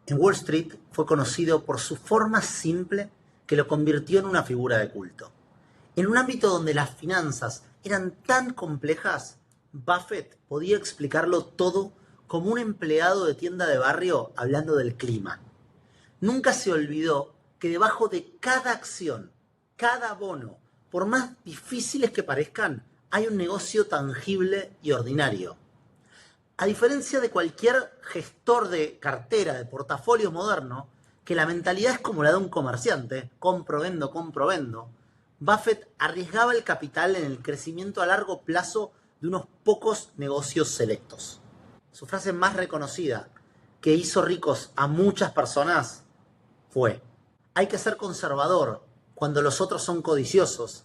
En Wall Street fue conocido por su forma simple que lo convirtió en una figura de culto. En un ámbito donde las finanzas eran tan complejas, Buffett podía explicarlo todo como un empleado de tienda de barrio hablando del clima. Nunca se olvidó que debajo de cada acción, cada bono, por más difíciles que parezcan, hay un negocio tangible y ordinario. A diferencia de cualquier gestor de cartera, de portafolio moderno, que la mentalidad es como la de un comerciante, compro, vendo, Buffett arriesgaba el capital en el crecimiento a largo plazo de unos pocos negocios selectos. Su frase más reconocida, que hizo ricos a muchas personas, fue: hay que ser conservador cuando los otros son codiciosos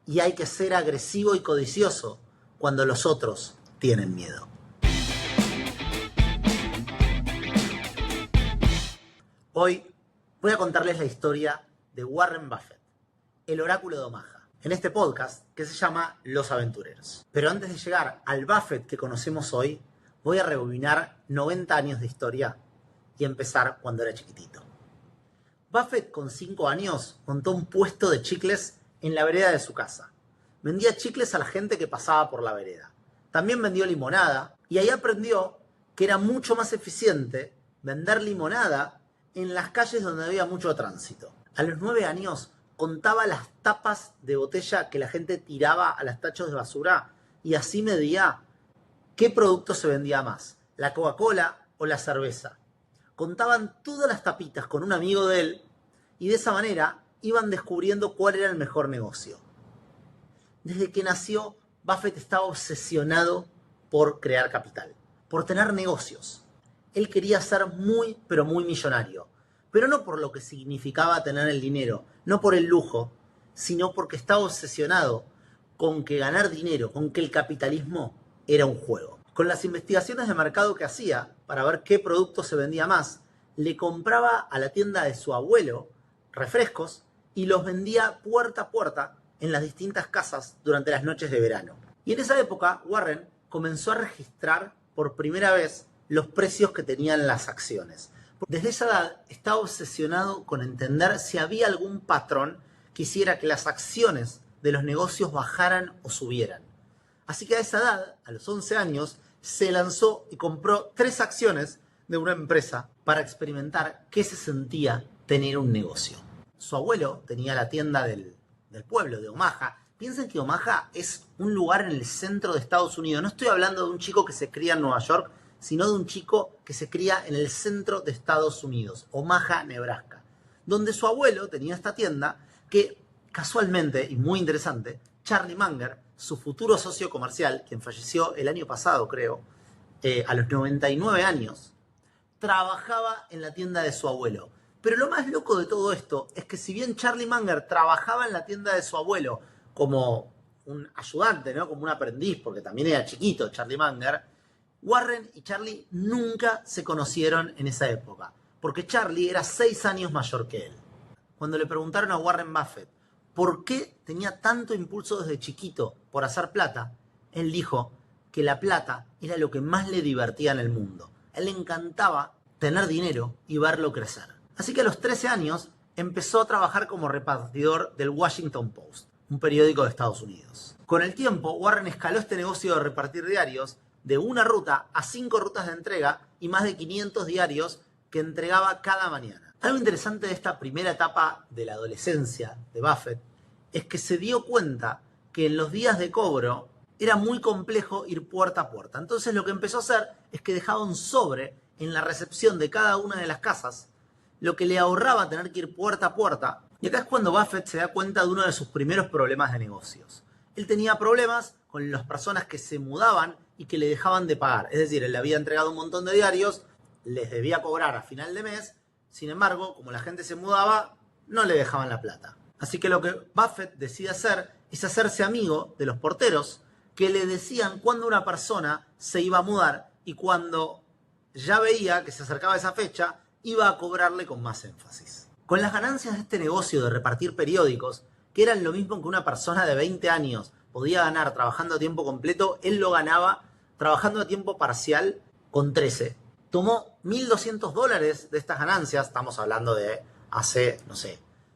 y hay que ser agresivo y codicioso cuando los otros tienen miedo. Hoy voy a contarles la historia de Warren Buffett, el oráculo de Omaha, en este podcast que se llama Los Aventureros. Pero antes de llegar al Buffett que conocemos hoy, voy a rebobinar 90 años de historia y empezar cuando era chiquitito. Buffett, con 5 años, montó un puesto de chicles en la vereda de su casa. Vendía chicles a la gente que pasaba por la vereda. También vendió limonada y ahí aprendió que era mucho más eficiente vender limonada en las calles donde había mucho tránsito. A los 9 años contaba las tapas de botella que la gente tiraba a los tachos de basura y así medía qué producto se vendía más, la Coca-Cola o la cerveza. Contaban todas las tapitas con un amigo de él y de esa manera iban descubriendo cuál era el mejor negocio. Desde que nació, Buffett estaba obsesionado por crear capital, por tener negocios. Él quería ser muy, pero muy millonario. Pero no por lo que significaba tener el dinero, no por el lujo, sino porque estaba obsesionado con que ganar dinero, con que el capitalismo era un juego. Con las investigaciones de mercado que hacía para ver qué producto se vendía más, le compraba a la tienda de su abuelo refrescos y los vendía puerta a puerta en las distintas casas durante las noches de verano. Y en esa época, Warren comenzó a registrar por primera vez los precios que tenían las acciones. Desde esa edad estaba obsesionado con entender si había algún patrón que hiciera que las acciones de los negocios bajaran o subieran. Así que a esa edad, a los 11 años, se lanzó y compró 3 acciones de una empresa para experimentar qué se sentía tener un negocio. Su abuelo tenía la tienda del pueblo, de Omaha. Piensen que Omaha es un lugar en el centro de Estados Unidos. No estoy hablando de un chico que se cría en Nueva York, sino de un chico que se cría en el centro de Estados Unidos, Omaha, Nebraska, donde su abuelo tenía esta tienda que, casualmente y muy interesante, Charlie Munger, su futuro socio comercial, quien falleció el año pasado, creo, a los 99 años, trabajaba en la tienda de su abuelo. Pero lo más loco de todo esto es que si bien Charlie Munger trabajaba en la tienda de su abuelo como un ayudante, ¿no? Como un aprendiz, porque también era chiquito Charlie Munger, Warren y Charlie nunca se conocieron en esa época, porque Charlie era 6 años mayor que él. Cuando le preguntaron a Warren Buffett por qué tenía tanto impulso desde chiquito por hacer plata, él dijo que la plata era lo que más le divertía en el mundo. A él le encantaba tener dinero y verlo crecer. Así que a los 13 años empezó a trabajar como repartidor del Washington Post, un periódico de Estados Unidos. Con el tiempo, Warren escaló este negocio de repartir diarios de una ruta a 5 rutas de entrega y más de 500 diarios que entregaba cada mañana. Algo interesante de esta primera etapa de la adolescencia de Buffett es que se dio cuenta que en los días de cobro era muy complejo ir puerta a puerta. Entonces lo que empezó a hacer es que dejaba un sobre en la recepción de cada una de las casas, lo que le ahorraba tener que ir puerta a puerta. Y acá es cuando Buffett se da cuenta de uno de sus primeros problemas de negocios. Él tenía problemas con las personas que se mudaban y que le dejaban de pagar. Es decir, él le había entregado un montón de diarios, les debía cobrar a final de mes, sin embargo, como la gente se mudaba, no le dejaban la plata. Así que lo que Buffett decide hacer es hacerse amigo de los porteros que le decían cuándo una persona se iba a mudar y cuando ya veía que se acercaba esa fecha, iba a cobrarle con más énfasis. Con las ganancias de este negocio de repartir periódicos, que eran lo mismo que una persona de 20 años podía ganar trabajando a tiempo completo, él lo ganaba trabajando a tiempo parcial con 13. Tomó $1.200 de estas ganancias, estamos hablando de hace,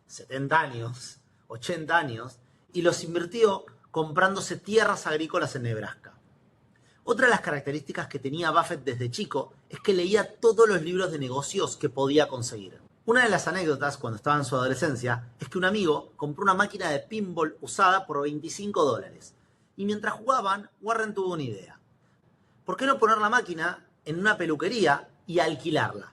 70 años, 80 años, y los invirtió comprándose tierras agrícolas en Nebraska. Otra de las características que tenía Buffett desde chico es que leía todos los libros de negocios que podía conseguir. Una de las anécdotas cuando estaba en su adolescencia es que un amigo compró una máquina de pinball usada por $25. Y mientras jugaban, Warren tuvo una idea. ¿Por qué no poner la máquina en una peluquería y alquilarla?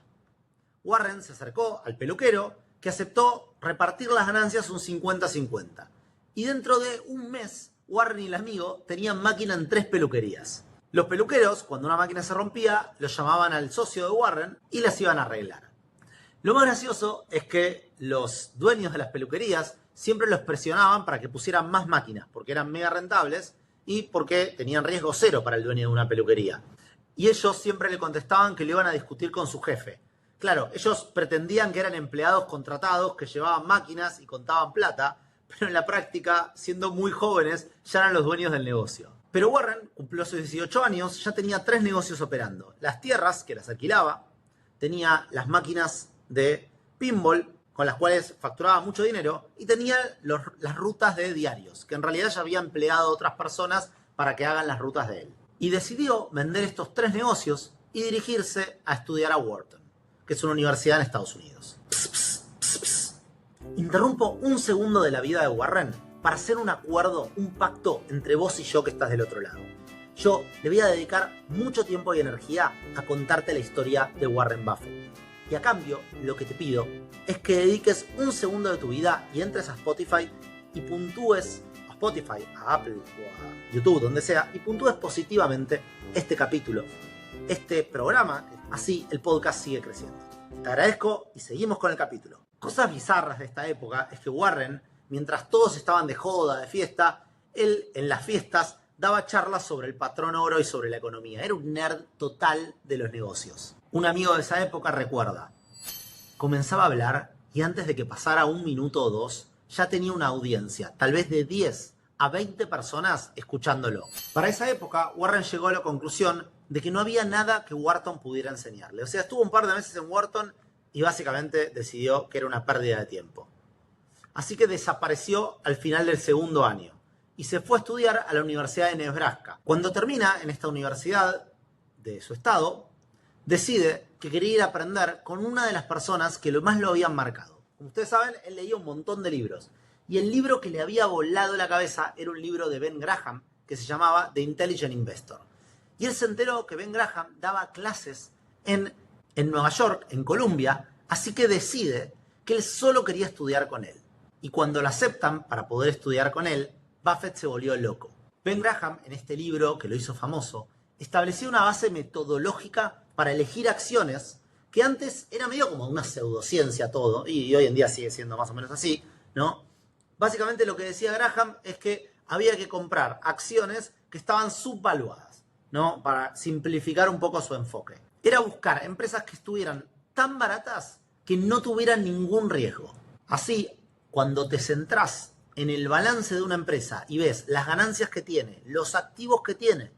Warren se acercó al peluquero, que aceptó repartir las ganancias un 50-50. Y dentro de un mes, Warren y el amigo tenían máquina en 3 peluquerías. Los peluqueros, cuando una máquina se rompía, los llamaban al socio de Warren y las iban a arreglar. Lo más gracioso es que los dueños de las peluquerías siempre los presionaban para que pusieran más máquinas, porque eran mega rentables y porque tenían riesgo cero para el dueño de una peluquería. Y ellos siempre le contestaban que le iban a discutir con su jefe. Claro, ellos pretendían que eran empleados contratados que llevaban máquinas y contaban plata, pero en la práctica, siendo muy jóvenes, ya eran los dueños del negocio. Pero Warren cumplió sus 18 años, ya tenía 3 negocios operando. Las tierras, que las alquilaba, tenía las máquinas de pinball, con las cuales facturaba mucho dinero, y tenía las rutas de diarios, que en realidad ya había empleado a otras personas para que hagan las rutas de él. Y decidió vender estos 3 negocios y dirigirse a estudiar a Wharton, que es una universidad en Estados Unidos. Interrumpo un segundo de la vida de Warren para hacer un acuerdo, un pacto entre vos y yo que estás del otro lado. Yo le voy a dedicar mucho tiempo y energía a contarte la historia de Warren Buffett. Y a cambio, lo que te pido es que dediques un segundo de tu vida y entres a Spotify y puntúes a Spotify, a Apple o a YouTube, donde sea, y puntúes positivamente este capítulo, este programa. Así el podcast sigue creciendo. Te agradezco y seguimos con el capítulo. Cosas bizarras de esta época es que Warren, mientras todos estaban de joda, de fiesta, él en las fiestas daba charlas sobre el patrón oro y sobre la economía. Era un nerd total de los negocios. Un amigo de esa época recuerda: comenzaba a hablar y antes de que pasara un minuto o dos, ya tenía una audiencia, tal vez de 10 a 20 personas escuchándolo. Para esa época, Warren llegó a la conclusión de que no había nada que Wharton pudiera enseñarle. O sea, estuvo un par de meses en Wharton y básicamente decidió que era una pérdida de tiempo. Así que desapareció al final del segundo año y se fue a estudiar a la Universidad de Nebraska. Cuando termina en esta universidad de su estado, decide que quería ir a aprender con una de las personas que más lo habían marcado. Como ustedes saben, él leía un montón de libros. Y el libro que le había volado la cabeza era un libro de Ben Graham que se llamaba The Intelligent Investor. Y él se enteró que Ben Graham daba clases en Nueva York, en Columbia, así que decide que él solo quería estudiar con él. Y cuando lo aceptan para poder estudiar con él, Buffett se volvió loco. Ben Graham, en este libro que lo hizo famoso, estableció una base metodológica para elegir acciones que antes era medio como una pseudociencia todo, y hoy en día sigue siendo más o menos así, ¿no? Básicamente lo que decía Graham es que había que comprar acciones que estaban subvaluadas, ¿no? Para simplificar un poco su enfoque. Era buscar empresas que estuvieran tan baratas que no tuvieran ningún riesgo. Así, cuando te centrás en el balance de una empresa y ves las ganancias que tiene, los activos que tiene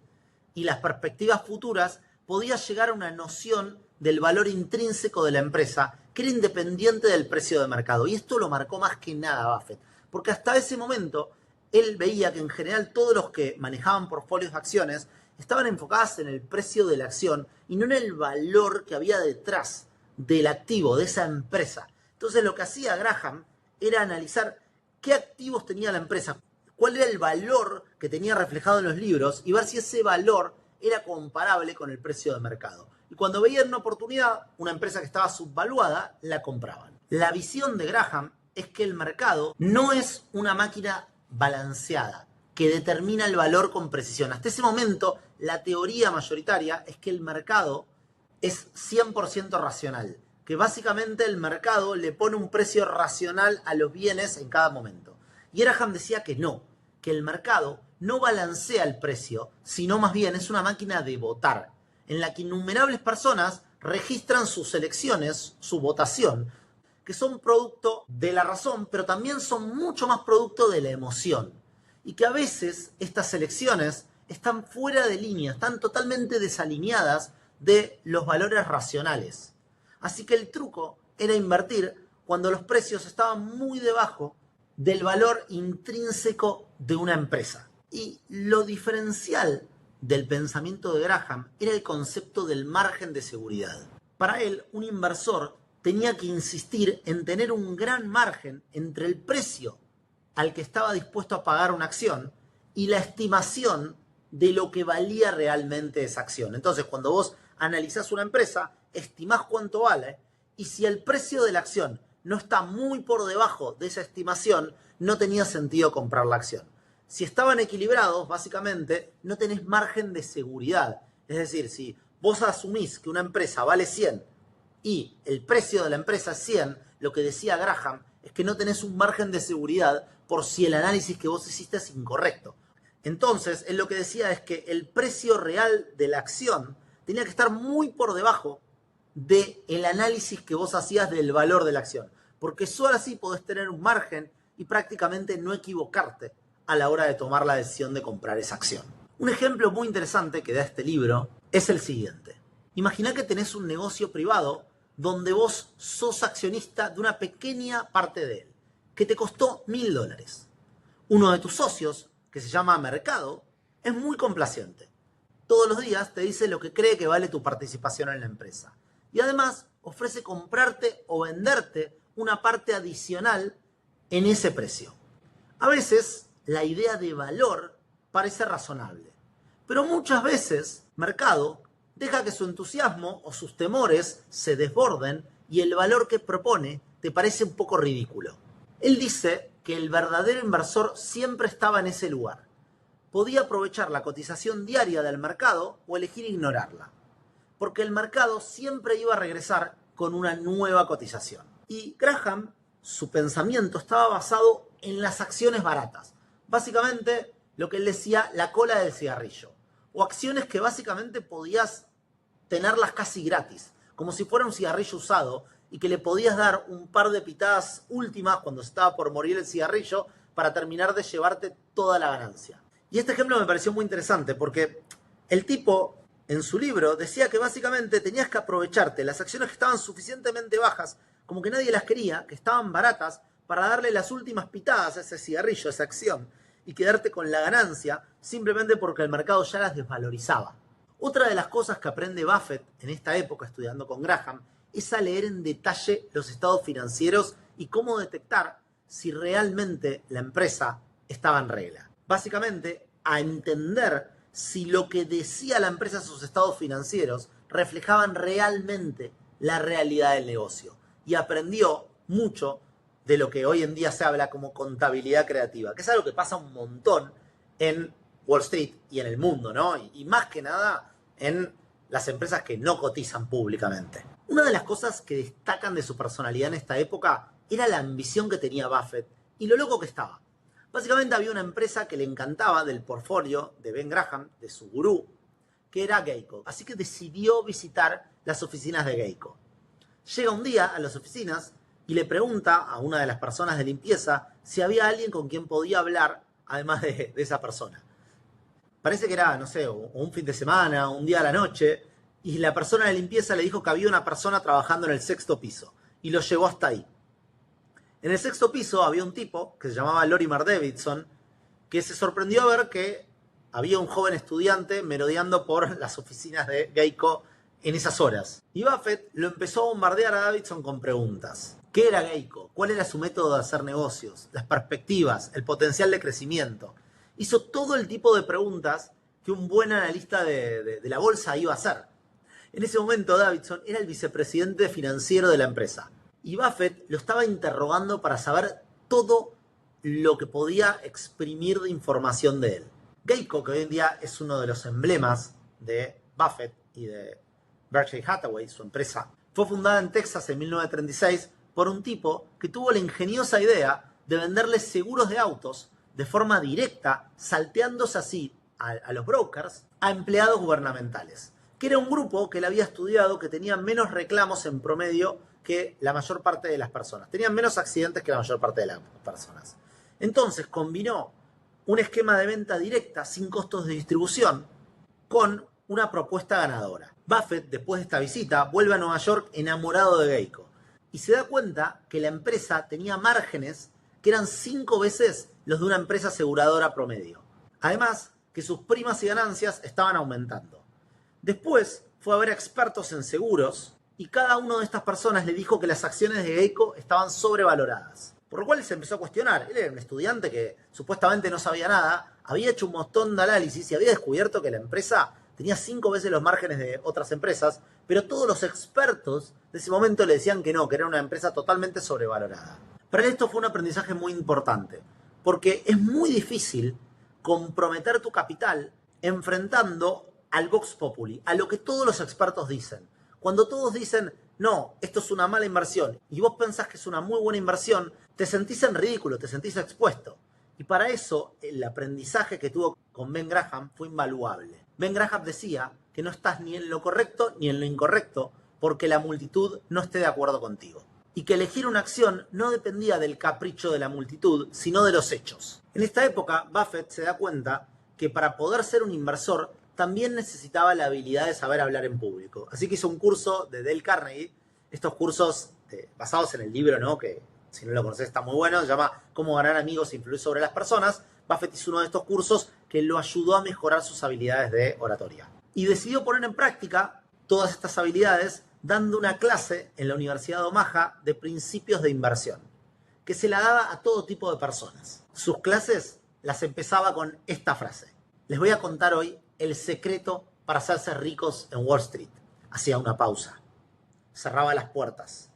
y las perspectivas futuras, podías llegar a una noción del valor intrínseco de la empresa que era independiente del precio de mercado. Y esto lo marcó más que nada Buffett, porque hasta ese momento él veía que en general todos los que manejaban portfolios de acciones estaban enfocadas en el precio de la acción y no en el valor que había detrás del activo, de esa empresa. Entonces lo que hacía Graham era analizar qué activos tenía la empresa, cuál era el valor que tenía reflejado en los libros y ver si ese valor era comparable con el precio de mercado. Y cuando veían una oportunidad, una empresa que estaba subvaluada, la compraban. La visión de Graham es que el mercado no es una máquina balanceada que determina el valor con precisión. Hasta ese momento, la teoría mayoritaria es que el mercado es 100% racional, que básicamente el mercado le pone un precio racional a los bienes en cada momento. Y Graham decía que no, que el mercado no balancea el precio, sino más bien es una máquina de votar, en la que innumerables personas registran sus elecciones, su votación, que son producto de la razón, pero también son mucho más producto de la emoción. Y que a veces estas elecciones están fuera de línea, están totalmente desalineadas de los valores racionales. Así que el truco era invertir cuando los precios estaban muy debajo del valor intrínseco de una empresa. Y lo diferencial del pensamiento de Graham era el concepto del margen de seguridad. Para él, un inversor tenía que insistir en tener un gran margen entre el precio al que estaba dispuesto a pagar una acción y la estimación de lo que valía realmente esa acción. Entonces, cuando vos analizás una empresa, estimás cuánto vale, y si el precio de la acción no está muy por debajo de esa estimación, no tenía sentido comprar la acción. Si estaban equilibrados, básicamente, no tenés margen de seguridad. Es decir, si vos asumís que una empresa vale 100 y el precio de la empresa es 100, lo que decía Graham es que no tenés un margen de seguridad por si el análisis que vos hiciste es incorrecto. Entonces, él lo que decía es que el precio real de la acción tenía que estar muy por debajo del análisis que vos hacías del valor de la acción. Porque solo así podés tener un margen y prácticamente no equivocarte a la hora de tomar la decisión de comprar esa acción. Un ejemplo muy interesante que da este libro es el siguiente. Imagina que tenés un negocio privado donde vos sos accionista de una pequeña parte de él, que te costó $1000. Uno de tus socios, que se llama Mercado, es muy complaciente. Todos los días te dice lo que cree que vale tu participación en la empresa. Y además ofrece comprarte o venderte una parte adicional en ese precio. A veces la idea de valor parece razonable, pero muchas veces Mercado deja que su entusiasmo o sus temores se desborden y el valor que propone te parece un poco ridículo. Él dice que el verdadero inversor siempre estaba en ese lugar. Podía aprovechar la cotización diaria del mercado o elegir ignorarla, porque el mercado siempre iba a regresar con una nueva cotización. Y Graham, su pensamiento estaba basado en las acciones baratas. Básicamente, lo que él decía, la cola del cigarrillo. O acciones que básicamente podías tenerlas casi gratis, como si fuera un cigarrillo usado y que le podías dar un par de pitadas últimas cuando estaba por morir el cigarrillo para terminar de llevarte toda la ganancia. Y este ejemplo me pareció muy interesante porque el tipo en su libro decía que básicamente tenías que aprovecharte las acciones que estaban suficientemente bajas, como que nadie las quería, que estaban baratas, para darle las últimas pitadas a ese cigarrillo, a esa acción, y quedarte con la ganancia simplemente porque el mercado ya las desvalorizaba. Otra de las cosas que aprende Buffett en esta época estudiando con Graham es a leer en detalle los estados financieros y cómo detectar si realmente la empresa estaba en regla. Básicamente, a entender si lo que decía la empresa en sus estados financieros reflejaban realmente la realidad del negocio. Y aprendió mucho de lo que hoy en día se habla como contabilidad creativa, que es algo que pasa un montón en Wall Street y en el mundo, ¿no? Y más que nada en las empresas que no cotizan públicamente. Una de las cosas que destacan de su personalidad en esta época era la ambición que tenía Buffett y lo loco que estaba. Básicamente había una empresa que le encantaba del portfolio de Ben Graham, de su gurú, que era Geico. Así que decidió visitar las oficinas de Geico. Llega un día a las oficinas y le pregunta a una de las personas de limpieza si había alguien con quien podía hablar además de esa persona. Parece que era, no sé, un fin de semana, un día a la noche, y la persona de limpieza le dijo que había una persona trabajando en el 6º piso y lo llevó hasta ahí. En el 6º piso había un tipo que se llamaba Lorimer Davidson que se sorprendió a ver que había un joven estudiante merodeando por las oficinas de Geico en esas horas. Y Buffett lo empezó a bombardear a Davidson con preguntas. ¿Qué era Geico? ¿Cuál era su método de hacer negocios? Las perspectivas, el potencial de crecimiento. Hizo todo el tipo de preguntas que un buen analista de la bolsa iba a hacer. En ese momento Davidson era el vicepresidente financiero de la empresa. Y Buffett lo estaba interrogando para saber todo lo que podía exprimir de información de él. Geico, que hoy en día es uno de los emblemas de Buffett y de Berkshire Hathaway, su empresa, fue fundada en Texas en 1936 por un tipo que tuvo la ingeniosa idea de venderles seguros de autos de forma directa, salteándose así a los brokers, a empleados gubernamentales, que era un grupo que él había estudiado que tenía menos reclamos en promedio que la mayor parte de las personas. Tenían menos accidentes que la mayor parte de las personas. Entonces combinó un esquema de venta directa sin costos de distribución con una propuesta ganadora. Buffett, después de esta visita, vuelve a Nueva York enamorado de Geico y se da cuenta que la empresa tenía márgenes que eran 5 veces los de una empresa aseguradora promedio. Además, que sus primas y ganancias estaban aumentando. Después fue a ver a expertos en seguros y cada una de estas personas le dijo que las acciones de Geico estaban sobrevaloradas. Por lo cual se empezó a cuestionar. Él era un estudiante que supuestamente no sabía nada, había hecho un montón de análisis y había descubierto que la empresa tenía 5 veces los márgenes de otras empresas, pero todos los expertos de ese momento le decían que no, que era una empresa totalmente sobrevalorada. Para él esto fue un aprendizaje muy importante, porque es muy difícil comprometer tu capital enfrentando al Vox Populi, a lo que todos los expertos dicen. Cuando todos dicen, no, esto es una mala inversión, y vos pensás que es una muy buena inversión, te sentís en ridículo, te sentís expuesto. Y para eso, el aprendizaje que tuvo con Ben Graham fue invaluable. Ben Graham decía que no estás ni en lo correcto ni en lo incorrecto, porque la multitud no esté de acuerdo contigo. Y que elegir una acción no dependía del capricho de la multitud, sino de los hechos. En esta época, Buffett se da cuenta que para poder ser un inversor también necesitaba la habilidad de saber hablar en público. Así que hizo un curso de Dale Carnegie, estos cursos basados en el libro, ¿no? Que si no lo conoces está muy bueno, se llama Cómo ganar amigos e influir sobre las personas. Buffett hizo uno de estos cursos que lo ayudó a mejorar sus habilidades de oratoria. Y decidió poner en práctica todas estas habilidades dando una clase en la Universidad de Omaha de principios de inversión, que se la daba a todo tipo de personas. Sus clases las empezaba con esta frase: les voy a contar hoy el secreto para hacerse ricos en Wall Street. Hacía una pausa, cerraba las puertas.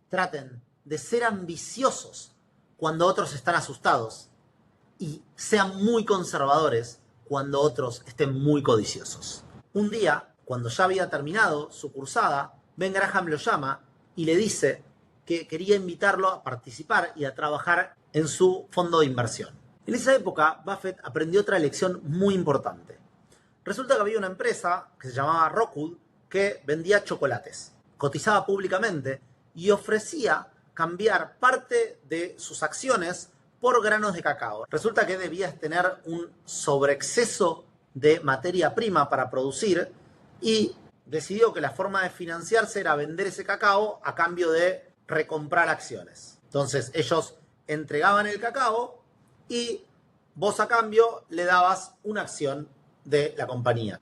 Traten de ser ambiciosos cuando otros están asustados y sean muy conservadores cuando otros estén muy codiciosos. Un día, cuando ya había terminado su cursada, Ben Graham lo llama y le dice que quería invitarlo a participar y a trabajar en su fondo de inversión. En esa época, Buffett aprendió otra lección muy importante. Resulta que había una empresa que se llamaba Rockwood que vendía chocolates, cotizaba públicamente y ofrecía cambiar parte de sus acciones por granos de cacao. Resulta que debías tener un sobreexceso de materia prima para producir y decidió que la forma de financiarse era vender ese cacao a cambio de recomprar acciones. Entonces ellos entregaban el cacao y vos a cambio le dabas una acción de la compañía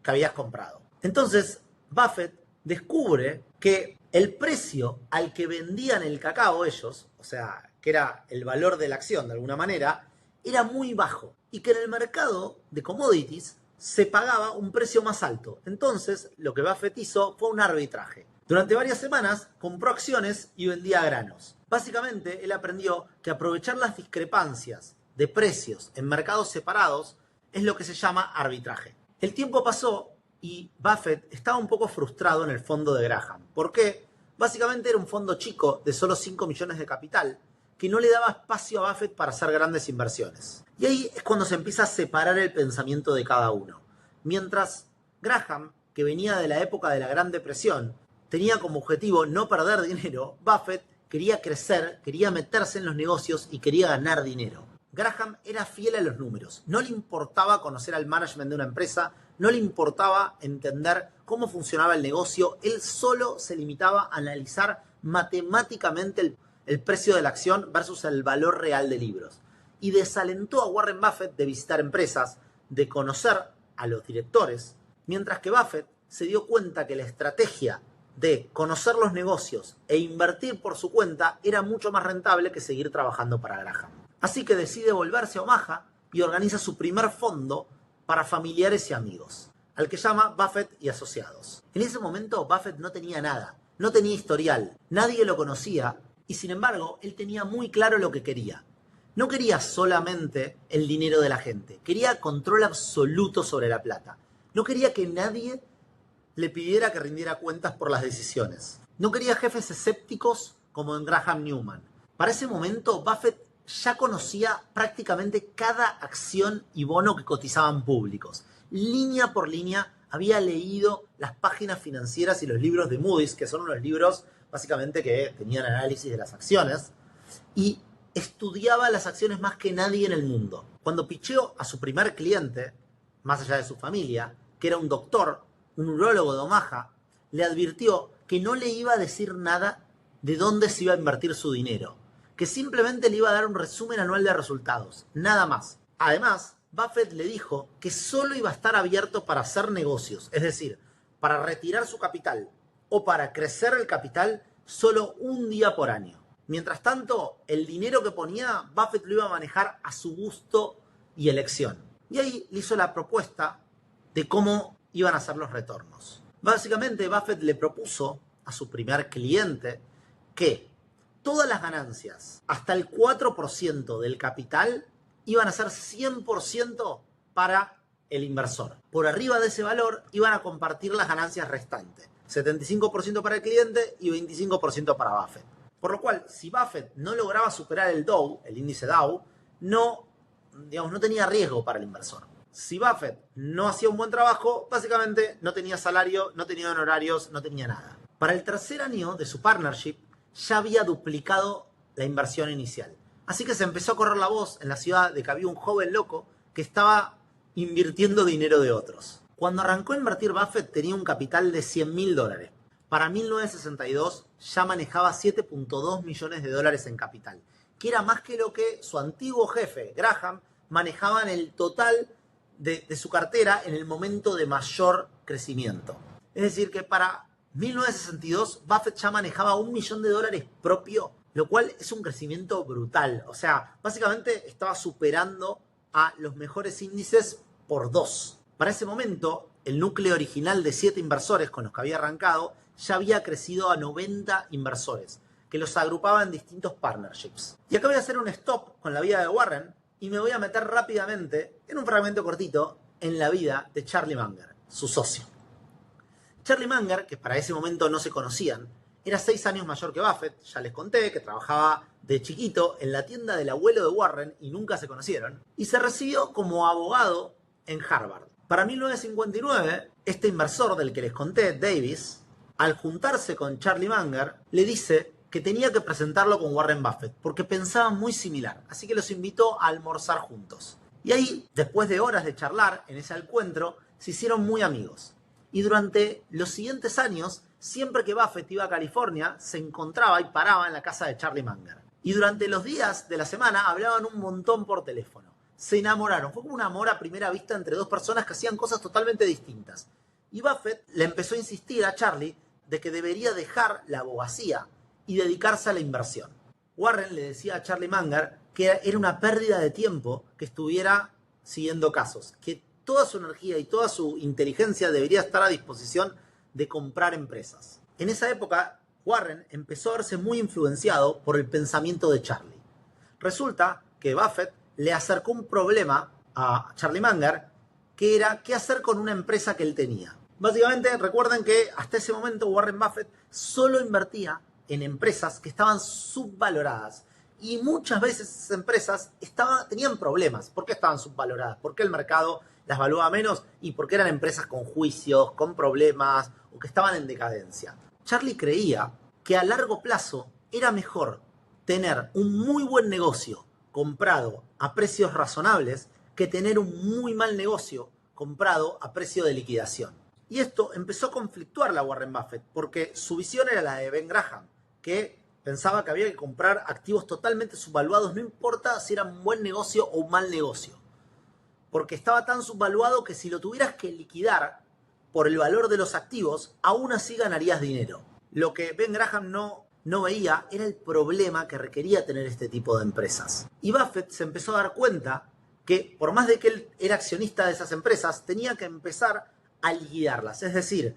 que habías comprado. Entonces Buffett descubre que el precio al que vendían el cacao ellos, o sea, que era el valor de la acción de alguna manera, era muy bajo y que en el mercado de commodities se pagaba un precio más alto. Entonces, lo que Buffett hizo fue un arbitraje. Durante varias semanas compró acciones y vendía granos. Básicamente, él aprendió que aprovechar las discrepancias de precios en mercados separados es lo que se llama arbitraje. El tiempo pasó y Buffett estaba un poco frustrado en el fondo de Graham. ¿Por qué? Básicamente era un fondo chico de solo 5 millones de capital que no le daba espacio a Buffett para hacer grandes inversiones. Y ahí es cuando se empieza a separar el pensamiento de cada uno. Mientras Graham, que venía de la época de la Gran Depresión, tenía como objetivo no perder dinero, Buffett quería crecer, quería meterse en los negocios y quería ganar dinero. Graham era fiel a los números, no le importaba conocer al management de una empresa, no le importaba entender cómo funcionaba el negocio, él solo se limitaba a analizar matemáticamente el precio de la acción versus el valor real de libros. Y desalentó a Warren Buffett de visitar empresas, de conocer a los directores, mientras que Buffett se dio cuenta que la estrategia de conocer los negocios e invertir por su cuenta era mucho más rentable que seguir trabajando para Graham. Así que decide volverse a Omaha y organiza su primer fondo para familiares y amigos, al que llama Buffett y Asociados. En ese momento Buffett no tenía nada, no tenía historial, nadie lo conocía y sin embargo él tenía muy claro lo que quería. No quería solamente el dinero de la gente, quería control absoluto sobre la plata. No quería que nadie le pidiera que rindiera cuentas por las decisiones. No quería jefes escépticos como en Graham Newman. Para ese momento Buffett ya conocía prácticamente cada acción y bono que cotizaban públicos. Línea por línea había leído las páginas financieras y los libros de Moody's, que son unos libros básicamente que tenían análisis de las acciones, y estudiaba las acciones más que nadie en el mundo. Cuando picheó a su primer cliente, más allá de su familia, que era un doctor, un urólogo de Omaha, le advirtió que no le iba a decir nada de dónde se iba a invertir su dinero, que simplemente le iba a dar un resumen anual de resultados, nada más. Además, Buffett le dijo que solo iba a estar abierto para hacer negocios, es decir, para retirar su capital o para crecer el capital solo un día por año. Mientras tanto, el dinero que ponía, Buffett lo iba a manejar a su gusto y elección. Y ahí le hizo la propuesta de cómo iban a ser los retornos. Básicamente, Buffett le propuso a su primer cliente que todas las ganancias, hasta el 4% del capital, iban a ser 100% para el inversor. Por arriba de ese valor iban a compartir las ganancias restantes. 75% para el cliente y 25% para Buffett. Por lo cual, si Buffett no lograba superar el Dow, el índice Dow, no tenía riesgo para el inversor. Si Buffett no hacía un buen trabajo, básicamente no tenía salario, no tenía honorarios, no tenía nada. Para el tercer año de su partnership, ya había duplicado la inversión inicial. Así que se empezó a correr la voz en la ciudad de que había un joven loco que estaba invirtiendo dinero de otros. Cuando arrancó a invertir, Buffett tenía un capital de $100.000. Para 1962 ya manejaba $7.2 millones en capital, que era más que lo que su antiguo jefe, Graham, manejaba en el total de su cartera en el momento de mayor crecimiento. Es decir, que para 1962 Buffett ya manejaba $1 millón propio, lo cual es un crecimiento brutal. O sea, básicamente estaba superando a los mejores índices por 2. Para ese momento, el núcleo original de 7 inversores con los que había arrancado ya había crecido a 90 inversores, que los agrupaba en distintos partnerships. Y acá voy a hacer un stop con la vida de Warren y me voy a meter rápidamente, en un fragmento cortito, en la vida de Charlie Munger, su socio. Charlie Munger, que para ese momento no se conocían, era 6 años mayor que Buffett. Ya les conté que trabajaba de chiquito en la tienda del abuelo de Warren y nunca se conocieron. Y se recibió como abogado en Harvard. Para 1959, este inversor del que les conté, Davis, al juntarse con Charlie Munger, le dice que tenía que presentarlo con Warren Buffett porque pensaban muy similar. Así que los invitó a almorzar juntos. Y ahí, después de horas de charlar en ese encuentro, se hicieron muy amigos. Y durante los siguientes años, siempre que Buffett iba a California, se encontraba y paraba en la casa de Charlie Munger. Y durante los días de la semana hablaban un montón por teléfono. Se enamoraron. Fue como un amor a primera vista entre dos personas que hacían cosas totalmente distintas. Y Buffett le empezó a insistir a Charlie de que debería dejar la abogacía y dedicarse a la inversión. Warren le decía a Charlie Munger que era una pérdida de tiempo que estuviera siguiendo casos, que toda su energía y toda su inteligencia debería estar a disposición de comprar empresas. En esa época, Warren empezó a verse muy influenciado por el pensamiento de Charlie. Resulta que Buffett le acercó un problema a Charlie Munger, que era qué hacer con una empresa que él tenía. Básicamente, recuerden que hasta ese momento Warren Buffett solo invertía en empresas que estaban subvaloradas. Y muchas veces esas empresas tenían problemas. ¿Por qué estaban subvaloradas? ¿Por qué el mercado las valuaba menos? Y porque eran empresas con juicios, con problemas o que estaban en decadencia. Charlie creía que a largo plazo era mejor tener un muy buen negocio comprado a precios razonables que tener un muy mal negocio comprado a precio de liquidación. Y esto empezó a conflictuar a Warren Buffett porque su visión era la de Ben Graham, que pensaba que había que comprar activos totalmente subvaluados, no importa si era un buen negocio o un mal negocio. Porque estaba tan subvaluado que si lo tuvieras que liquidar por el valor de los activos, aún así ganarías dinero. Lo que Ben Graham no veía era el problema que requería tener este tipo de empresas. Y Buffett se empezó a dar cuenta que, por más de que él era accionista de esas empresas, tenía que empezar a liquidarlas. Es decir,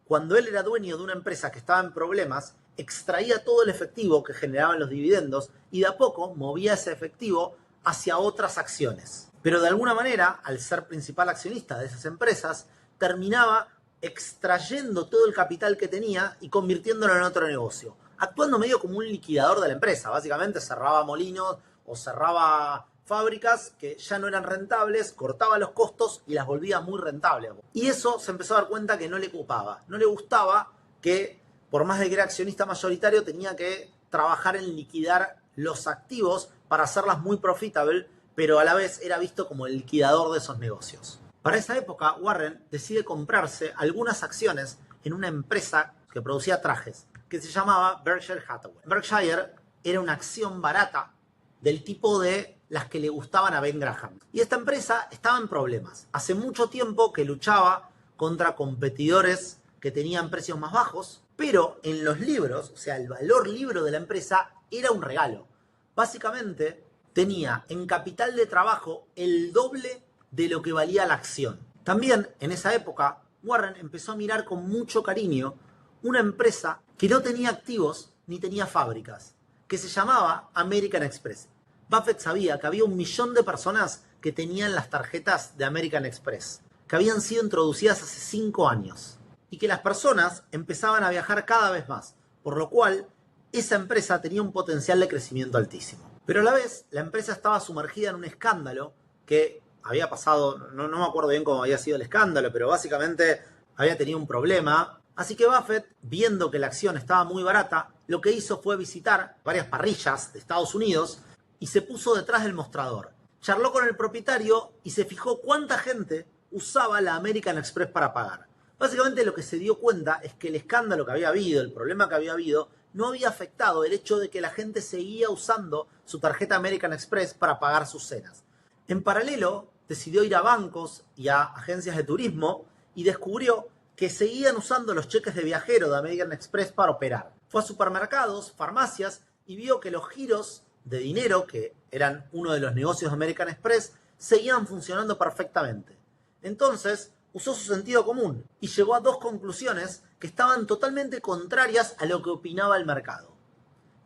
cuando él era dueño de una empresa que estaba en problemas, extraía todo el efectivo que generaban los dividendos y de a poco movía ese efectivo hacia otras acciones. Pero de alguna manera, al ser principal accionista de esas empresas, terminaba extrayendo todo el capital que tenía y convirtiéndolo en otro negocio, actuando medio como un liquidador de la empresa. Básicamente cerraba molinos o cerraba fábricas que ya no eran rentables, cortaba los costos y las volvía muy rentables. Y eso se empezó a dar cuenta que no le ocupaba, no le gustaba, que por más de que era accionista mayoritario tenía que trabajar en liquidar los activos para hacerlas muy profitable, pero a la vez era visto como el liquidador de esos negocios. Para esa época, Warren decide comprarse algunas acciones en una empresa que producía trajes, que se llamaba Berkshire Hathaway. Berkshire era una acción barata del tipo de las que le gustaban a Ben Graham. Y esta empresa estaba en problemas. Hace mucho tiempo que luchaba contra competidores que tenían precios más bajos, pero en los libros, o sea, el valor libro de la empresa era un regalo. Básicamente, tenía en capital de trabajo el doble de lo que valía la acción. También, en esa época, Warren empezó a mirar con mucho cariño una empresa que no tenía activos ni tenía fábricas, que se llamaba American Express. Buffett sabía que había 1 millón de personas que tenían las tarjetas de American Express, que habían sido introducidas hace 5 años, y que las personas empezaban a viajar cada vez más, por lo cual esa empresa tenía un potencial de crecimiento altísimo. Pero a la vez, la empresa estaba sumergida en un escándalo que había pasado, no me acuerdo bien cómo había sido el escándalo, pero básicamente había tenido un problema. Así que Buffett, viendo que la acción estaba muy barata, lo que hizo fue visitar varias parrillas de Estados Unidos y se puso detrás del mostrador. Charló con el propietario y se fijó cuánta gente usaba la American Express para pagar. Básicamente lo que se dio cuenta es que el escándalo que había habido, el problema que había habido, no había afectado el hecho de que la gente seguía usando su tarjeta American Express para pagar sus cenas. En paralelo, decidió ir a bancos y a agencias de turismo y descubrió que seguían usando los cheques de viajero de American Express para operar. Fue a supermercados, farmacias y vio que los giros de dinero, que eran uno de los negocios de American Express, seguían funcionando perfectamente. Entonces, usó su sentido común y llegó a 2 conclusiones que estaban totalmente contrarias a lo que opinaba el mercado.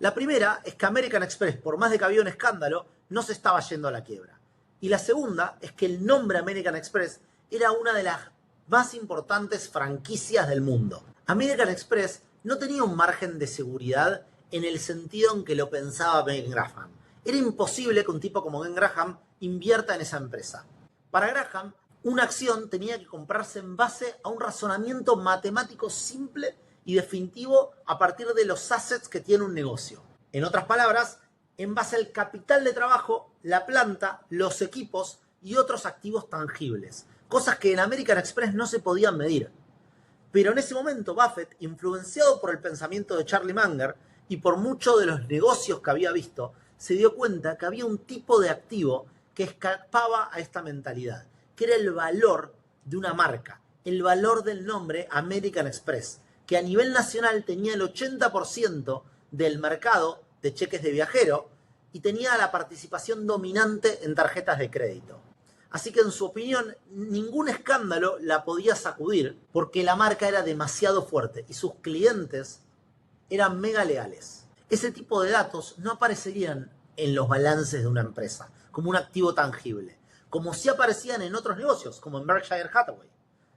La primera es que American Express, por más de que había un escándalo, no se estaba yendo a la quiebra. Y la segunda es que el nombre American Express era una de las más importantes franquicias del mundo. American Express no tenía un margen de seguridad en el sentido en que lo pensaba Ben Graham. Era imposible que un tipo como Ben Graham invierta en esa empresa. Para Graham, una acción tenía que comprarse en base a un razonamiento matemático simple y definitivo a partir de los assets que tiene un negocio. En otras palabras, en base al capital de trabajo, la planta, los equipos y otros activos tangibles. Cosas que en American Express no se podían medir. Pero en ese momento Buffett, influenciado por el pensamiento de Charlie Munger y por muchos de los negocios que había visto, se dio cuenta que había un tipo de activo que escapaba a esta mentalidad, que era el valor de una marca, el valor del nombre American Express, que a nivel nacional tenía el 80% del mercado de cheques de viajero y tenía la participación dominante en tarjetas de crédito. Así que en su opinión, ningún escándalo la podía sacudir porque la marca era demasiado fuerte y sus clientes eran mega leales. Ese tipo de datos no aparecerían en los balances de una empresa como un activo tangible, como sí aparecían en otros negocios, como en Berkshire Hathaway,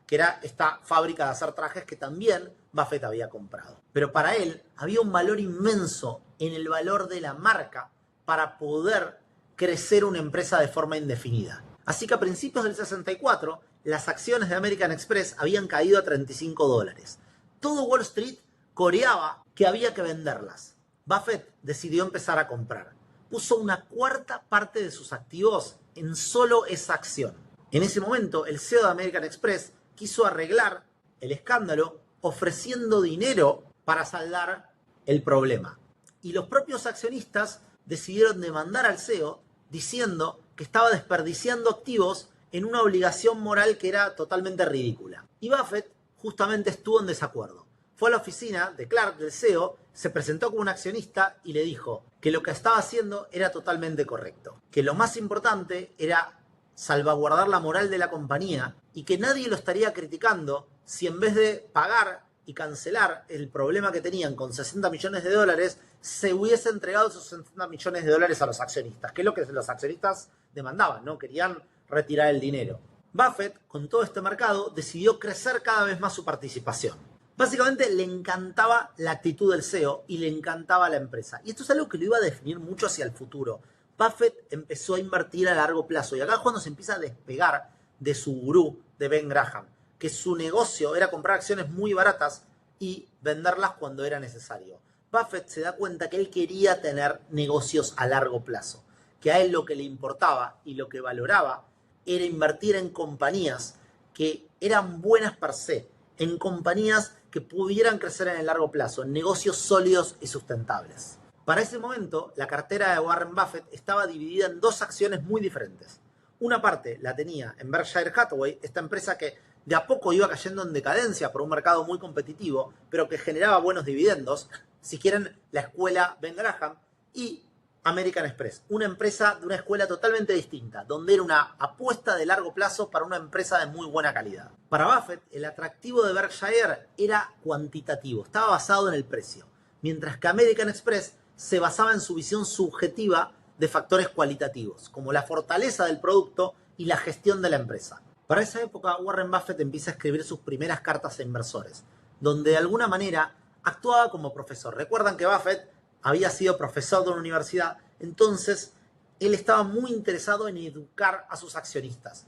que era esta fábrica de hacer trajes que también Buffett había comprado. Pero para él había un valor inmenso en el valor de la marca para poder crecer una empresa de forma indefinida. Así que a principios del 64, las acciones de American Express habían caído a $35. Todo Wall Street coreaba que había que venderlas. Buffett decidió empezar a comprar. Puso una cuarta parte de sus activos en solo esa acción. En ese momento, el CEO de American Express quiso arreglar el escándalo ofreciendo dinero para saldar el problema. Y los propios accionistas decidieron demandar al CEO diciendo que estaba desperdiciando activos en una obligación moral que era totalmente ridícula. Y Buffett justamente estuvo en desacuerdo. Fue a la oficina de Clark, del CEO, se presentó como un accionista y le dijo que lo que estaba haciendo era totalmente correcto. Que lo más importante era salvaguardar la moral de la compañía y que nadie lo estaría criticando si en vez de pagar y cancelar el problema que tenían con $60 millones, se hubiese entregado esos $60 millones a los accionistas, que es lo que los accionistas demandaban, ¿no? Querían retirar el dinero. Buffett, con todo este mercado, decidió crecer cada vez más su participación. Básicamente le encantaba la actitud del CEO y le encantaba la empresa. Y esto es algo que lo iba a definir mucho hacia el futuro. Buffett empezó a invertir a largo plazo y acá es cuando se empieza a despegar de su gurú, de Ben Graham, que su negocio era comprar acciones muy baratas y venderlas cuando era necesario. Buffett se da cuenta que él quería tener negocios a largo plazo, que a él lo que le importaba y lo que valoraba era invertir en compañías que eran buenas per se, en compañías que pudieran crecer en el largo plazo, en negocios sólidos y sustentables. Para ese momento, la cartera de Warren Buffett estaba dividida en dos acciones muy diferentes. Una parte la tenía en Berkshire Hathaway, esta empresa que de a poco iba cayendo en decadencia por un mercado muy competitivo, pero que generaba buenos dividendos, si quieren, la escuela Ben Graham, y American Express, una empresa de una escuela totalmente distinta, donde era una apuesta de largo plazo para una empresa de muy buena calidad. Para Buffett, el atractivo de Berkshire era cuantitativo, estaba basado en el precio, mientras que American Express se basaba en su visión subjetiva de factores cualitativos, como la fortaleza del producto y la gestión de la empresa. Para esa época, Warren Buffett empieza a escribir sus primeras cartas a inversores, donde de alguna manera actuaba como profesor. Recuerdan que Buffett había sido profesor de una universidad, entonces él estaba muy interesado en educar a sus accionistas,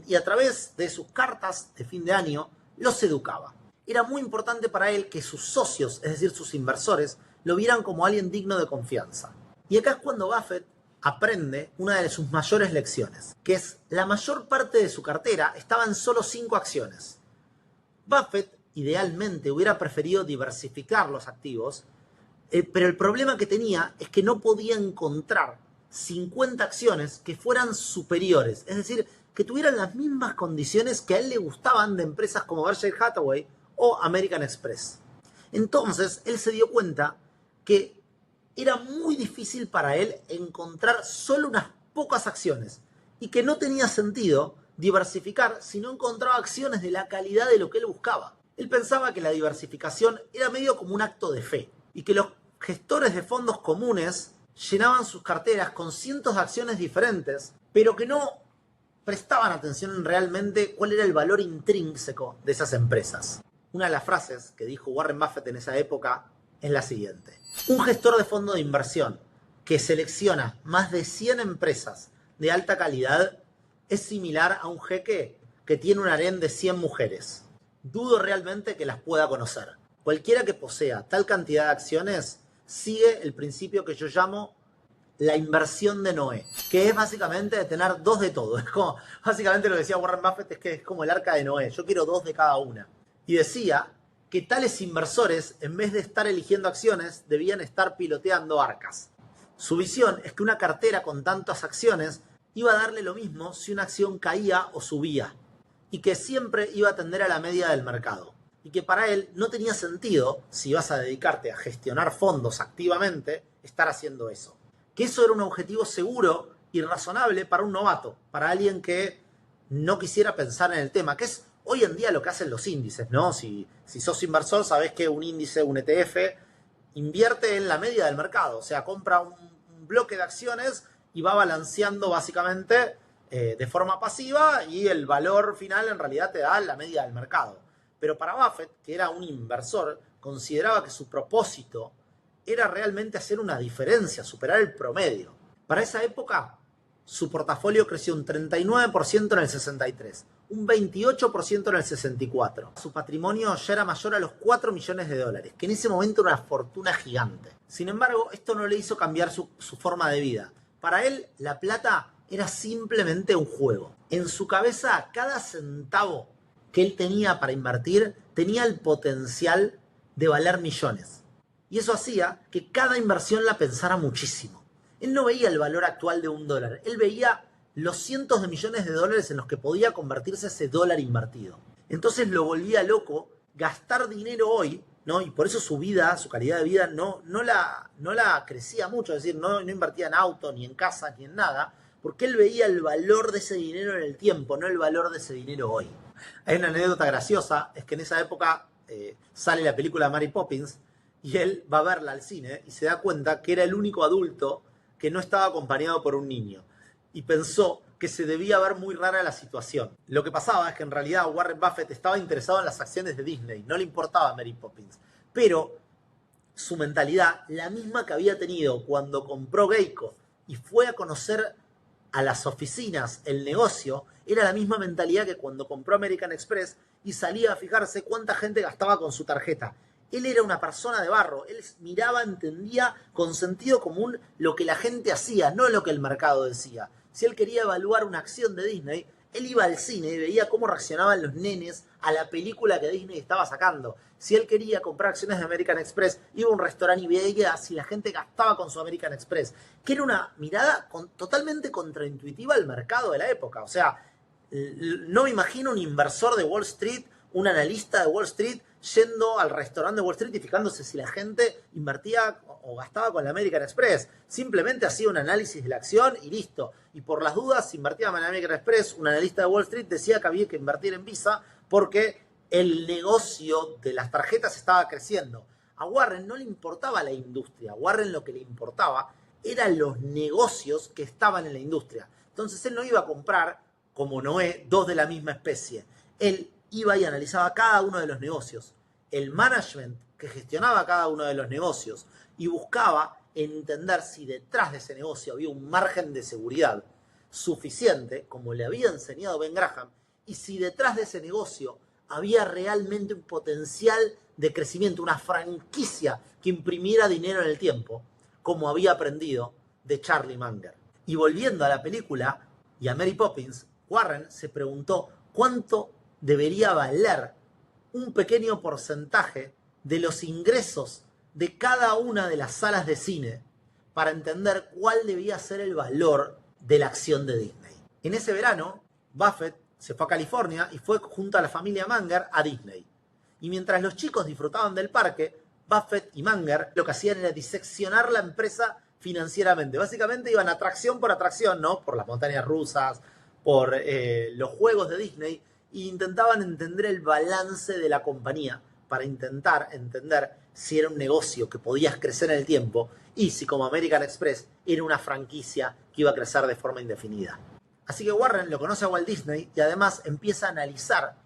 y a través de sus cartas de fin de año los educaba. Era muy importante para él que sus socios, es decir, sus inversores, lo vieran como alguien digno de confianza. Y acá es cuando Buffett aprende una de sus mayores lecciones, que es la mayor parte de su cartera estaba en solo 5 acciones. Buffett idealmente hubiera preferido diversificar los activos, pero el problema que tenía es que no podía encontrar 50 acciones que fueran superiores, es decir, que tuvieran las mismas condiciones que a él le gustaban de empresas como Berkshire Hathaway o American Express. Entonces, él se dio cuenta que era muy difícil para él encontrar solo unas pocas acciones y que no tenía sentido diversificar si no encontraba acciones de la calidad de lo que él buscaba. Él pensaba que la diversificación era medio como un acto de fe y que los gestores de fondos comunes llenaban sus carteras con cientos de acciones diferentes, pero que no prestaban atención realmente cuál era el valor intrínseco de esas empresas. Una de las frases que dijo Warren Buffett en esa época es la siguiente: un gestor de fondo de inversión que selecciona más de 100 empresas de alta calidad es similar a un jeque que tiene un harén de 100 mujeres. Dudo realmente que las pueda conocer. Cualquiera que posea tal cantidad de acciones sigue el principio que yo llamo la inversión de Noé, que es básicamente tener 2 de todo. Es como, básicamente lo que decía Warren Buffett es que es como el arca de Noé, yo quiero 2 de cada una. Y decía que tales inversores, en vez de estar eligiendo acciones, debían estar piloteando arcas. Su visión es que una cartera con tantas acciones iba a darle lo mismo si una acción caía o subía, y que siempre iba a tender a la media del mercado. Y que para él no tenía sentido, si vas a dedicarte a gestionar fondos activamente, estar haciendo eso. Que eso era un objetivo seguro y razonable para un novato, para alguien que no quisiera pensar en el tema, que es hoy en día lo que hacen los índices, ¿no? Si sos inversor, sabés que un índice, un ETF, invierte en la media del mercado, o sea, compra un bloque de acciones y va balanceando básicamente de forma pasiva, y el valor final en realidad te da la media del mercado. Pero para Buffett, que era un inversor, consideraba que su propósito era realmente hacer una diferencia, superar el promedio. Para esa época, su portafolio creció un 39% en el 63, un 28% en el 64. Su patrimonio ya era mayor a los 4 millones de dólares, que en ese momento era una fortuna gigante. Sin embargo, esto no le hizo cambiar su forma de vida. Para él, la plata era simplemente un juego. En su cabeza, cada centavo que él tenía para invertir tenía el potencial de valer millones. Y eso hacía que cada inversión la pensara muchísimo. Él no veía el valor actual de $1, él veía los cientos de millones de dólares en los que podía convertirse ese dólar invertido. Entonces lo volvía loco gastar dinero hoy, ¿no? Y por eso su vida, su calidad de vida no la crecía mucho, es decir, no invertía en auto, ni en casa, ni en nada, porque él veía el valor de ese dinero en el tiempo, no el valor de ese dinero hoy. Hay una anécdota graciosa, es que en esa época sale la película Mary Poppins y él va a verla al cine y se da cuenta que era el único adulto que no estaba acompañado por un niño. Y pensó que se debía ver muy rara la situación. Lo que pasaba es que en realidad Warren Buffett estaba interesado en las acciones de Disney, no le importaba Mary Poppins. Pero su mentalidad, la misma que había tenido cuando compró Geico y fue a conocer a las oficinas, el negocio, era la misma mentalidad que cuando compró American Express y salía a fijarse cuánta gente gastaba con su tarjeta. Él era una persona de barro, él miraba, entendía con sentido común lo que la gente hacía, no lo que el mercado decía. Si él quería evaluar una acción de Disney, él iba al cine y veía cómo reaccionaban los nenes a la película que Disney estaba sacando. Si él quería comprar acciones de American Express, iba a un restaurante y veía si la gente gastaba con su American Express. Que era una mirada totalmente contraintuitiva al mercado de la época. O sea, no me imagino un inversor de Wall Street, un analista de Wall Street, yendo al restaurante de Wall Street y fijándose si la gente invertía o gastaba con la American Express. Simplemente hacía un análisis de la acción y listo. Y por las dudas, si invertía en American Express, un analista de Wall Street decía que había que invertir en Visa porque el negocio de las tarjetas estaba creciendo. A Warren no le importaba la industria. A Warren lo que le importaba eran los negocios que estaban en la industria. Entonces él no iba a comprar, como Noé, dos de la misma especie. Él iba y analizaba cada uno de los negocios, el management que gestionaba cada uno de los negocios y buscaba entender si detrás de ese negocio había un margen de seguridad suficiente, como le había enseñado Ben Graham, y si detrás de ese negocio había realmente un potencial de crecimiento, una franquicia que imprimiera dinero en el tiempo, como había aprendido de Charlie Munger. Y volviendo a la película y a Mary Poppins, Warren se preguntó cuánto debería valer un pequeño porcentaje de los ingresos de cada una de las salas de cine para entender cuál debía ser el valor de la acción de Disney. En ese verano, Buffett se fue a California y fue junto a la familia Munger a Disney. Y mientras los chicos disfrutaban del parque, Buffett y Munger lo que hacían era diseccionar la empresa financieramente. Básicamente iban atracción por atracción, ¿no? Por las montañas rusas, por los juegos de Disney, e intentaban entender el balance de la compañía para intentar entender si era un negocio que podía crecer en el tiempo y si, como American Express, era una franquicia que iba a crecer de forma indefinida. Así que Warren lo conoce a Walt Disney y además empieza a analizar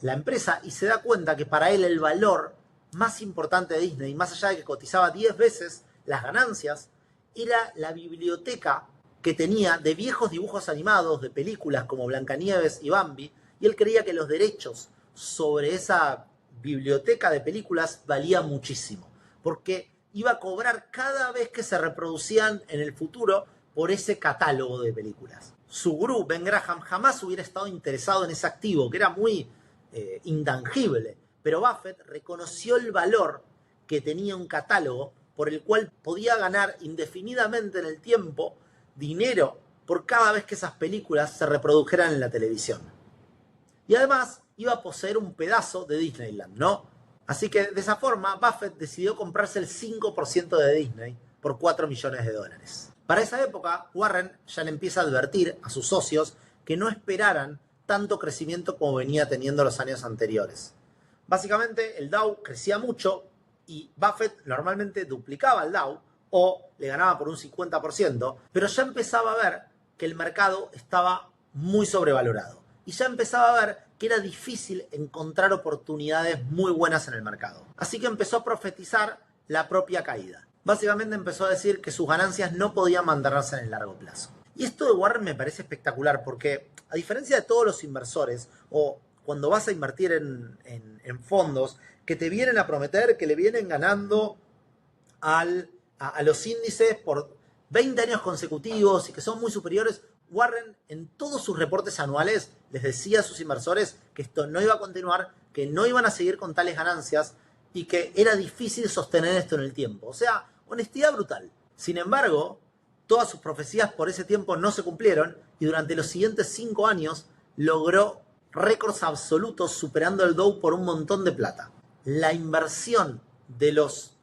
la empresa y se da cuenta que para él el valor más importante de Disney, más allá de que cotizaba 10 veces las ganancias, era la biblioteca que tenía de viejos dibujos animados, de películas como Blancanieves y Bambi, y él creía que los derechos sobre esa biblioteca de películas valían muchísimo, porque iba a cobrar cada vez que se reproducían en el futuro por ese catálogo de películas. Su gurú, Ben Graham, jamás hubiera estado interesado en ese activo, que era muy intangible, pero Buffett reconoció el valor que tenía un catálogo por el cual podía ganar indefinidamente en el tiempo dinero por cada vez que esas películas se reprodujeran en la televisión. Y además iba a poseer un pedazo de Disneyland, ¿no? Así que de esa forma Buffett decidió comprarse el 5% de Disney por $4 millones. Para esa época, Warren ya le empieza a advertir a sus socios que no esperaran tanto crecimiento como venía teniendo los años anteriores. Básicamente el Dow crecía mucho y Buffett normalmente duplicaba el Dow o le ganaba por un 50%, pero ya empezaba a ver que el mercado estaba muy sobrevalorado y ya empezaba a ver que era difícil encontrar oportunidades muy buenas en el mercado. Así que empezó a profetizar la propia caída. Básicamente empezó a decir que sus ganancias no podían mantenerse en el largo plazo. Y esto de Warren me parece espectacular porque, a diferencia de todos los inversores, o cuando vas a invertir en fondos que te vienen a prometer que le vienen ganando a los índices por 20 años consecutivos y que son muy superiores, Warren en todos sus reportes anuales les decía a sus inversores que esto no iba a continuar, que no iban a seguir con tales ganancias y que era difícil sostener esto en el tiempo. O sea, honestidad brutal. Sin embargo, todas sus profecías por ese tiempo no se cumplieron y durante los siguientes 5 años logró récords absolutos superando el Dow por un montón de plata. La inversión de los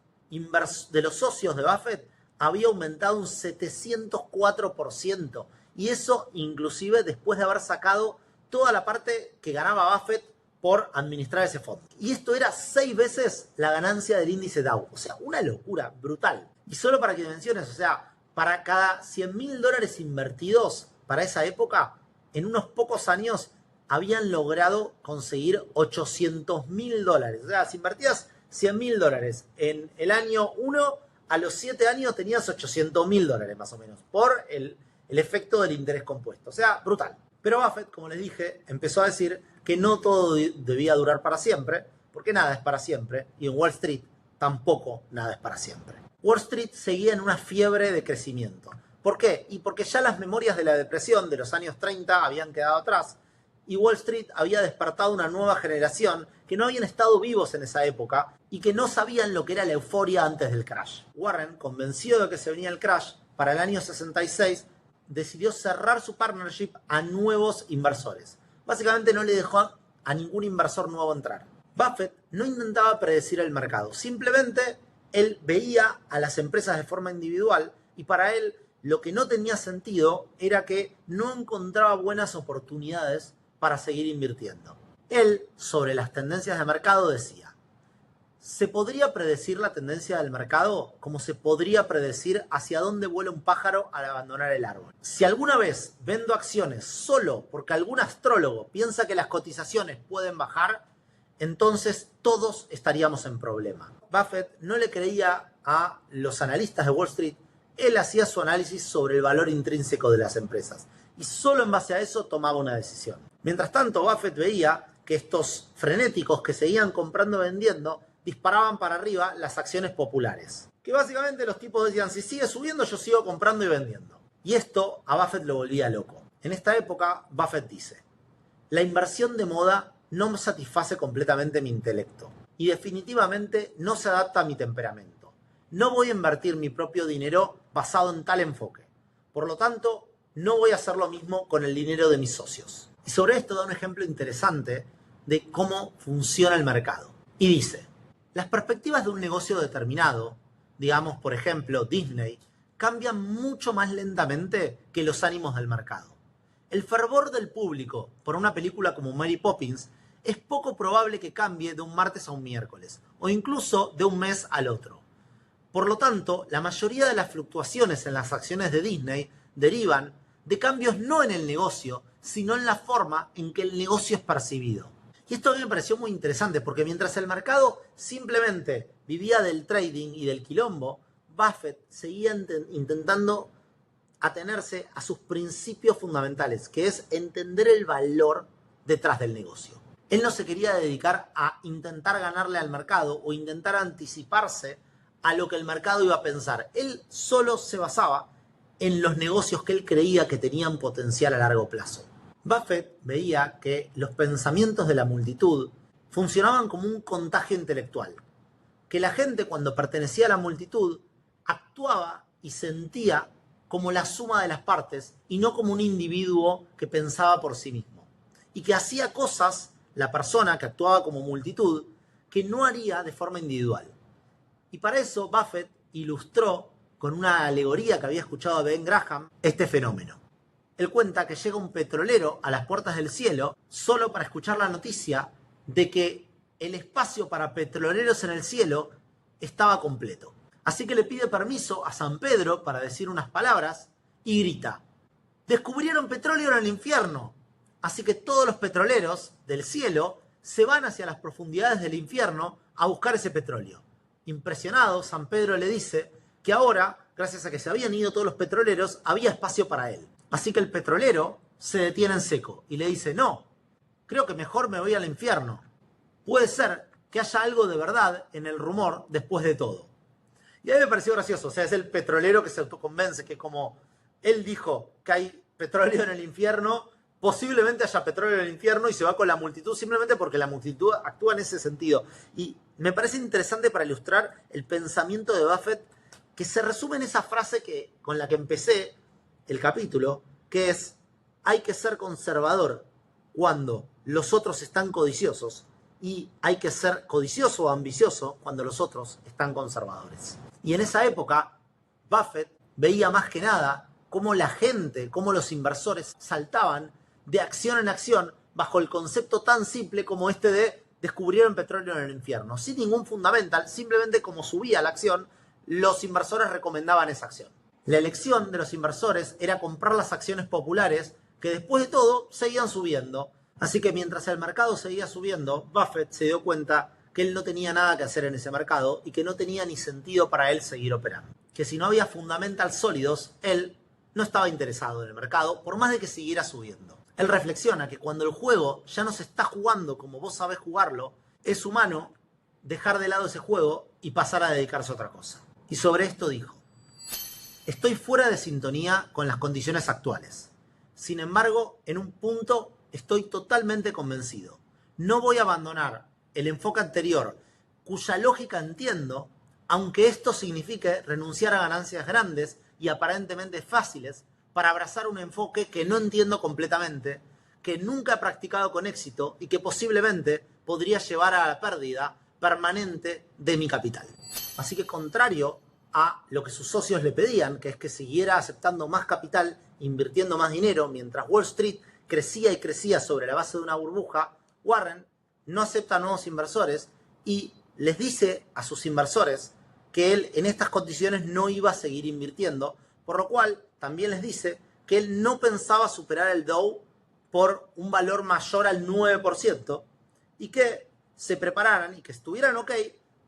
socios de Buffett había aumentado un 704%. Y eso inclusive después de haber sacado toda la parte que ganaba Buffett por administrar ese fondo. Y esto era 6 veces la ganancia del índice Dow. O sea, una locura brutal. Y solo para que menciones, o sea, para cada $100.000 invertidos para esa época, en unos pocos años habían logrado conseguir $800.000. O sea, si invertías $100.000 en el año 1, a los 7 años tenías $800.000 más o menos, por el efecto del interés compuesto. O sea, brutal. Pero Buffett, como les dije, empezó a decir que no todo debía durar para siempre, porque nada es para siempre, y en Wall Street tampoco nada es para siempre. Wall Street seguía en una fiebre de crecimiento. ¿Por qué? Y porque ya las memorias de la depresión de los años 30 habían quedado atrás y Wall Street había despertado una nueva generación que no habían estado vivos en esa época y que no sabían lo que era la euforia antes del crash. Warren, convencido de que se venía el crash, para el año 66 decidió cerrar su partnership a nuevos inversores. Básicamente no le dejó a ningún inversor nuevo entrar. Buffett no intentaba predecir el mercado, simplemente él veía a las empresas de forma individual y para él lo que no tenía sentido era que no encontraba buenas oportunidades para seguir invirtiendo. Él, sobre las tendencias de mercado, decía: se podría predecir la tendencia del mercado como se podría predecir hacia dónde vuela un pájaro al abandonar el árbol. Si alguna vez vendo acciones solo porque algún astrólogo piensa que las cotizaciones pueden bajar, entonces todos estaríamos en problema. Buffett no le creía a los analistas de Wall Street. Él hacía su análisis sobre el valor intrínseco de las empresas y solo en base a eso tomaba una decisión. Mientras tanto, Buffett veía que estos frenéticos que seguían comprando y vendiendo disparaban para arriba las acciones populares. Que básicamente los tipos decían: si sigue subiendo, yo sigo comprando y vendiendo. Y esto a Buffett lo volvía loco. En esta época, Buffett dice: la inversión de moda no me satisface completamente mi intelecto y definitivamente no se adapta a mi temperamento. No voy a invertir mi propio dinero basado en tal enfoque. Por lo tanto, no voy a hacer lo mismo con el dinero de mis socios. Y sobre esto da un ejemplo interesante de cómo funciona el mercado. Y dice: las perspectivas de un negocio determinado, digamos por ejemplo Disney, cambian mucho más lentamente que los ánimos del mercado. El fervor del público por una película como Mary Poppins es poco probable que cambie de un martes a un miércoles, o incluso de un mes al otro. Por lo tanto, la mayoría de las fluctuaciones en las acciones de Disney derivan de cambios no en el negocio, sino en la forma en que el negocio es percibido. Y esto a mí me pareció muy interesante, porque mientras el mercado simplemente vivía del trading y del quilombo, Buffett seguía intentando atenerse a sus principios fundamentales, que es entender el valor detrás del negocio. Él no se quería dedicar a intentar ganarle al mercado o intentar anticiparse a lo que el mercado iba a pensar. Él solo se basaba en los negocios que él creía que tenían potencial a largo plazo. Buffett veía que los pensamientos de la multitud funcionaban como un contagio intelectual, que la gente, cuando pertenecía a la multitud, actuaba y sentía como la suma de las partes y no como un individuo que pensaba por sí mismo, y que hacía cosas, la persona que actuaba como multitud, que no haría de forma individual. Y para eso Buffett ilustró con una alegoría que había escuchado de Ben Graham este fenómeno. Él cuenta que llega un petrolero a las puertas del cielo solo para escuchar la noticia de que el espacio para petroleros en el cielo estaba completo. Así que le pide permiso a San Pedro para decir unas palabras y grita: descubrieron petróleo en el infierno. Así que todos los petroleros del cielo se van hacia las profundidades del infierno a buscar ese petróleo. Impresionado, San Pedro le dice que ahora, gracias a que se habían ido todos los petroleros, había espacio para él. Así que el petrolero se detiene en seco y le dice: no, creo que mejor me voy al infierno. Puede ser que haya algo de verdad en el rumor después de todo. Y a mí me pareció gracioso. O sea, es el petrolero que se autoconvence que como él dijo que hay petróleo en el infierno, posiblemente haya petróleo en el infierno, y se va con la multitud simplemente porque la multitud actúa en ese sentido. Y me parece interesante para ilustrar el pensamiento de Buffett, que se resume en esa frase con la que empecé el capítulo, que es: hay que ser conservador cuando los otros están codiciosos y hay que ser codicioso o ambicioso cuando los otros están conservadores. Y en esa época, Buffett veía más que nada cómo la gente, cómo los inversores saltaban de acción en acción bajo el concepto tan simple como este de descubrieron petróleo en el infierno, sin ningún fundamental, simplemente como subía la acción, los inversores recomendaban esa acción. La elección de los inversores era comprar las acciones populares que después de todo seguían subiendo. Así que mientras el mercado seguía subiendo, Buffett se dio cuenta que él no tenía nada que hacer en ese mercado y que no tenía ni sentido para él seguir operando. Que si no había fundamentals sólidos, él no estaba interesado en el mercado, por más de que siguiera subiendo. Él reflexiona que cuando el juego ya no se está jugando como vos sabés jugarlo, es humano dejar de lado ese juego y pasar a dedicarse a otra cosa. Y sobre esto dijo: estoy fuera de sintonía con las condiciones actuales. Sin embargo, en un punto estoy totalmente convencido. No voy a abandonar el enfoque anterior, cuya lógica entiendo, aunque esto signifique renunciar a ganancias grandes y aparentemente fáciles, para abrazar un enfoque que no entiendo completamente, que nunca he practicado con éxito y que posiblemente podría llevar a la pérdida permanente de mi capital. Así que, contrario a lo que sus socios le pedían, que es que siguiera aceptando más capital, invirtiendo más dinero, mientras Wall Street crecía y crecía sobre la base de una burbuja, Warren no acepta nuevos inversores y les dice a sus inversores que él en estas condiciones no iba a seguir invirtiendo, por lo cual también les dice que él no pensaba superar el Dow por un valor mayor al 9% y que se prepararan y que estuvieran ok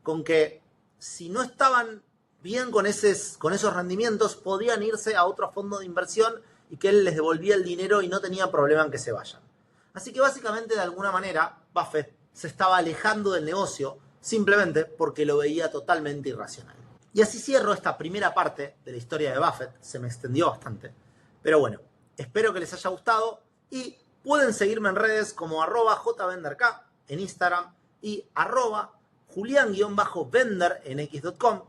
con que si no estaban bien con esos rendimientos podían irse a otro fondo de inversión y que él les devolvía el dinero y no tenía problema en que se vayan. Así que básicamente de alguna manera Buffett se estaba alejando del negocio simplemente porque lo veía totalmente irracional. Y así cierro esta primera parte de la historia de Buffett. Se me extendió bastante. Pero bueno, espero que les haya gustado y pueden seguirme en redes como @jvenderk en Instagram y @Julián-Bender en x.com.